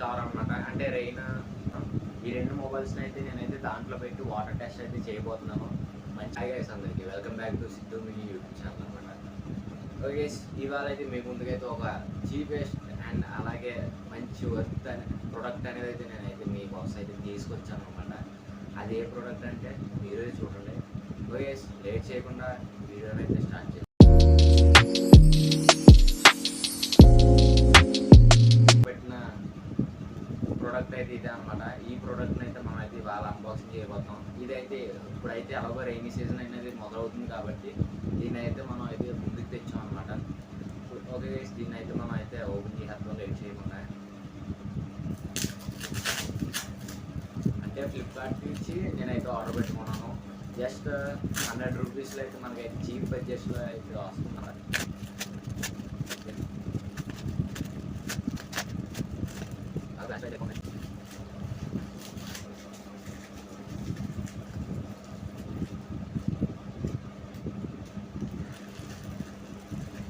Cover అనమాట. అంటే rain ఈ రెండు మొబైల్స్ని అయితే నేనైతే దాంట్లో పెట్టి వాటర్ టెస్ట్ అయితే చేయబోతున్నాను. మంచిగా గైస్ అందరికీ welcome back to Siddhu mini YouTube channel అనమాట. ఓకే, ఇవాళ అయితే మీ ముందుకైతే ఒక చీపెస్ట్ అండ్ అలాగే మంచి వర్త్ అనే ప్రోడక్ట్ అనేది అయితే నేనైతే మీకోసం అయితే తీసుకొచ్చాను అనమాట. అది ఏ ప్రోడక్ట్ అంటే మీరే చూడండి. ఓకే, లేట్ చేయకుండా వీడియోని అయితే స్టార్ట్ చేయండి. ప్రోడక్ట్ అయితే ఇదే అనమాట. ఈ ప్రోడక్ట్ని అయితే మనం అయితే ఇవాళ అన్బాక్సింగ్ చేయబోతాం. ఇదైతే ఇప్పుడైతే ఎలాగో రైనీ సీజన్ అనేది మొదలవుతుంది కాబట్టి దీన్ని అయితే మనం అయితే ముందుకు తెచ్చాం అనమాట. ఓకే, దీన్ని అయితే మనం అయితే ఓపెన్ చేసేద్దాం లేట్ చేయకుండా. అంటే ఫ్లిప్కార్ట్ నుంచి నేనైతే ఆర్డర్ పెట్టుకున్నాను. జస్ట్ 100 రూపీస్లో అయితే మనకైతే చీప్ బడ్జెట్లో అయితే వస్తుంది.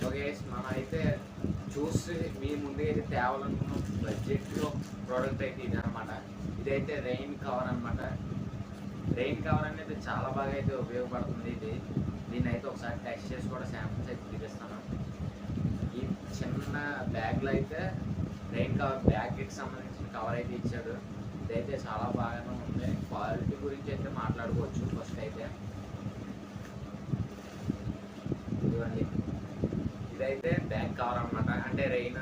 ఓకే, మనం అయితే చూసి మీ ముందుకైతే తేవాలనుకున్న బడ్జెట్లో ప్రోడక్ట్ అయితే ఇది అనమాట. ఇదైతే రెయిన్ కవర్ అనమాట. రెయిన్ కవర్ అనేది చాలా బాగా అయితే ఉపయోగపడుతుంది. దీన్ని అయితే ఒకసారి టెస్ట్ చేసి కూడా శాంపిల్స్ అయితే చూపిస్తాను. ఈ చిన్న బ్యాగ్లో అయితే రెయిన్ కవర్ బ్యాగ్కి సంబంధించిన కవర్ అయితే ఇచ్చాడు. ఇదైతే చాలా బాగానే ఉంది. క్వాలిటీ గురించి అయితే మాట్లాడుకోవచ్చు. ఫస్ట్ అయితే ఇవ్వండి, ఇదైతే బ్యాగ్ కవర్ అనమాట. అంటే రెయిన్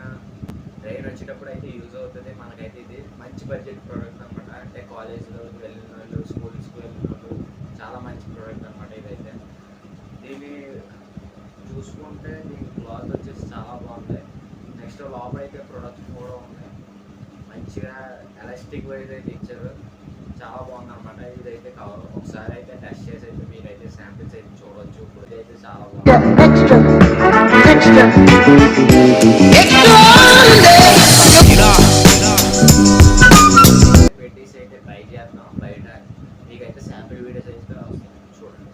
వచ్చేటప్పుడు అయితే యూజ్ అవుతుంది మనకైతే. ఇది మంచి బడ్జెట్ ప్రోడక్ట్ అనమాట. అంటే కాలేజ్లో వెళ్ళిన వాళ్ళు, స్కూల్స్కి వెళ్ళిన వాళ్ళు చాలా మంచి ప్రోడక్ట్ అనమాట ఇదైతే. దీన్ని చూసుకుంటే దీని క్లాత్ వచ్చేసి చాలా బాగుంది. నెక్స్ట్ లోపల అయితే ప్రొడక్ట్స్ కూడా ఉన్నాయి. మంచిగా ఎలాస్టిక్ వైజ్ అయితే ఇచ్చారు. చాలా బాగుంది అనమాట. ఇదైతే కవర్ ఒకసారి అయితే టెస్ట్ చేసి అయితే మీరైతే శాంపిల్స్ అయితే చూడవచ్చు. ఇప్పుడు ఇదైతే చాలా బాగుంది. పెట్టేసి అయితే ట్రై చేద్దాం. బయట మీకైతే శాంపిల్ వీడియోస్ అయితే వస్తాయి, చూడండి.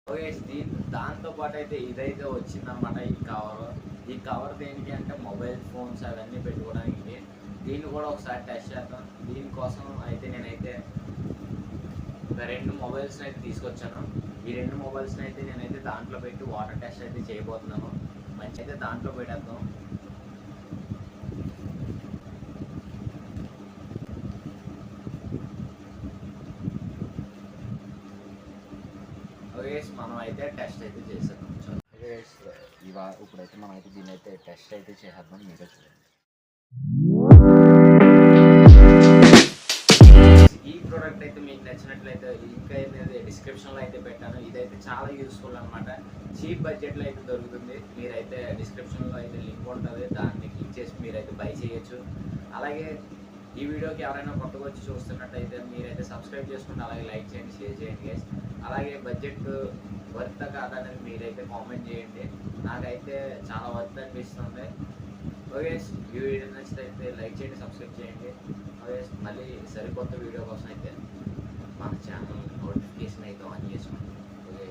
ఓకే, దాంతో పాటు అయితే ఇదైతే వచ్చిందనమాట. ఈ కవర్ దేనికి అంటే మొబైల్ ఫోన్స్ అవన్నీ పెట్టుకోవడానికి. దీన్ని కూడా ఒకసారి టెస్ట్ చేద్దాం. దీనికోసం అయితే నేనైతే ఒక 2 మొబైల్స్ని అయితే తీసుకొచ్చాను. ఈ 2 మొబైల్స్ని అయితే నేనైతే దాంట్లో పెట్టి వాటర్ టెస్ట్ అయితే చేయబోతున్నాను. మంచి అయితే దాంట్లో పెట్టేద్దాం. ఓకే, మనం అయితే టెస్ట్ అయితే చేసేద్దాం. ఇప్పుడైతే మనం అయితే దీన్ని అయితే టెస్ట్ అయితే చేసేద్దాం. మీరే చూడండి. ఈ ప్రోడక్ట్ అయితే మీకు నచ్చినట్లయితే లింక్ అయితే డిస్క్రిప్షన్లో అయితే పెట్టాను. ఇదైతే చాలా యూస్ఫుల్ అనమాట. చీప్ బడ్జెట్లో అయితే దొరుకుతుంది. మీరైతే డిస్క్రిప్షన్లో అయితే లింక్ ఉంటుంది, దాన్ని క్లిక్ చేసి మీరైతే బై చేయొచ్చు. అలాగే ఈ వీడియోకి ఎవరైనా కొత్తగా వచ్చి చూస్తున్నట్టయితే మీరైతే సబ్స్క్రైబ్ చేసుకుంటే అలాగే లైక్ చేయండి, షేర్ చేయండి గైస్. అలాగే బడ్జెట్ వర్త్ కాదా అనేది మీరైతే కామెంట్ చేయండి. నాకైతే చాలా వర్త్ అనిపిస్తుంది. ఓకే, ఈ వీడియో నచ్చితే లైక్ చేయండి, సబ్స్క్రైబ్ చేయండి. ఓకే, మళ్ళీ సరికొత్త వీడియో కోసం అయితే మన ఛానల్ నోటిఫికేషన్ అయితే ఆన్ చేసుకోండి. ఓకే.